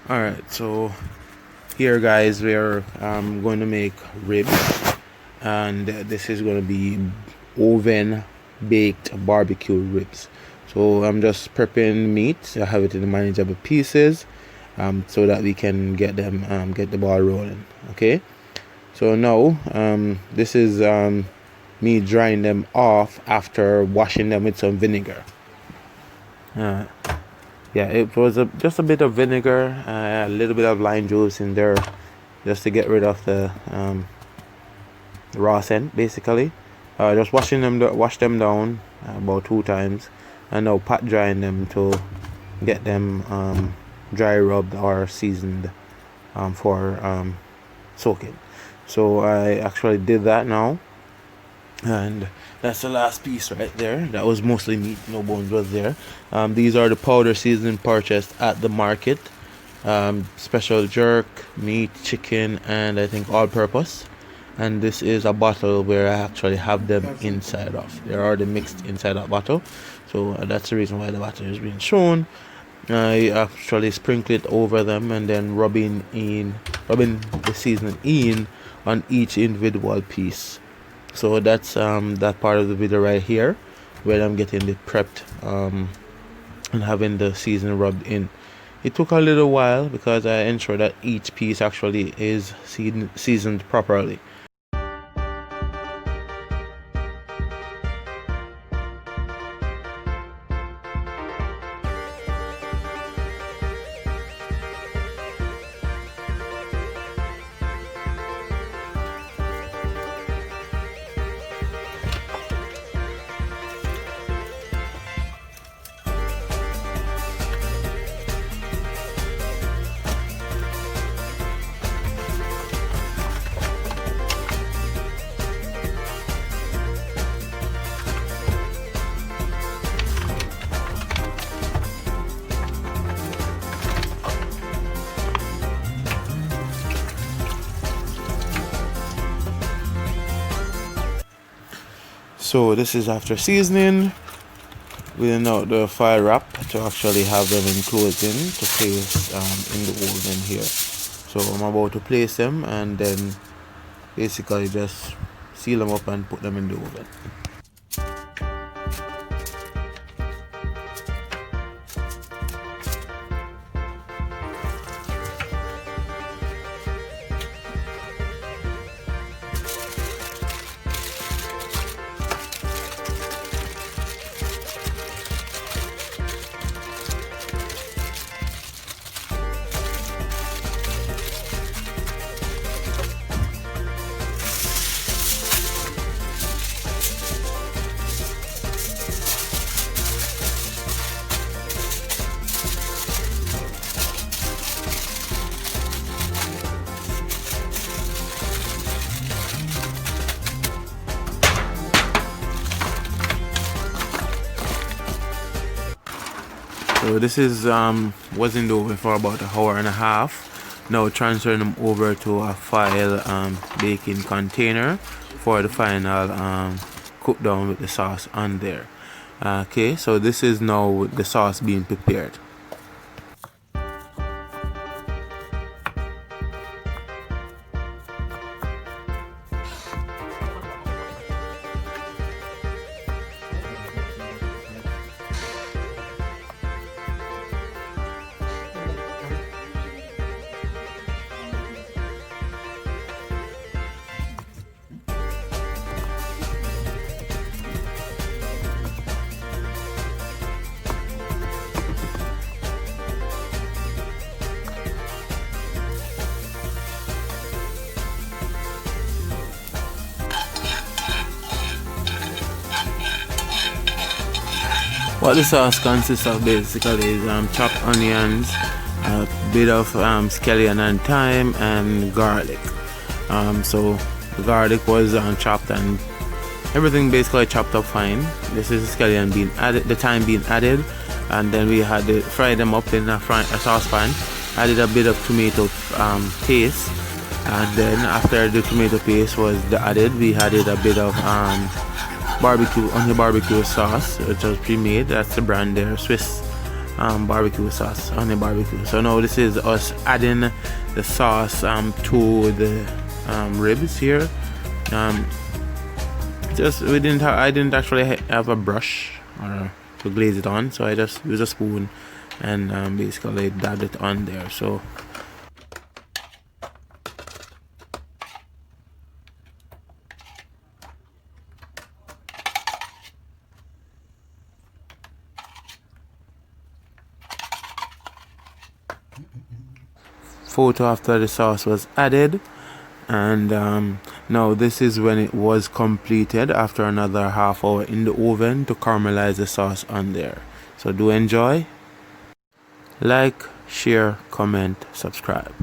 Alright, so here guys we're going to make ribs, and this is going to be oven baked barbecue ribs. So I'm just prepping meat. I have it in manageable pieces so that we can get the ball rolling. Okay, so now this is me drying them off after washing them with some vinegar. uh, yeah, it was just a bit of vinegar, a little bit of lime juice in there, just to get rid of the raw scent, basically. Just wash them down about 2 times, and now pat drying them to get them dry rubbed or seasoned for soaking. So I actually did that now, and that's the last piece right there. That was mostly meat, no bones was there. These are the powder seasoning purchased at the market. Special jerk, meat, chicken, and I think all purpose. And this is a bottle where I actually have them inside of. They're already mixed inside that bottle, so that's the reason why the bottle is being shown. I actually sprinkle it over them and then rubbing the seasoning in on each individual piece. So that's that part of the video right here, where I'm getting it prepped and having the seasoning rubbed in. It took a little while because I ensured that each piece actually is seasoned properly. So this is after seasoning, within out the fire wrap to actually have them enclosed in to place in the oven here. So I'm about to place them and then basically just seal them up and put them in the oven. So this is was in the oven for about an hour and a half. Now transferring them over to a foil baking container for the final cook down with the sauce on there. Okay, so this is now the sauce being prepared. What the sauce consists of basically is chopped onions, a bit of scallion and thyme, and garlic. So the garlic was chopped and everything basically chopped up fine. This is the scallion being added, the thyme being added, and then we had to fry them up in a saucepan. Added a bit of tomato paste, and then after the tomato paste was added, we added a bit of onion barbecue sauce, which was pre-made. That's the brand there, Swiss barbecue sauce on the barbecue. So now this is us adding the sauce to the ribs here. I didn't actually have a brush or to glaze it on, so I just use a spoon and basically dabbed it on there. So photo after the sauce was added, and now this is when it was completed after another half hour in the oven to caramelize the sauce on there. So do enjoy, like, share, comment, subscribe.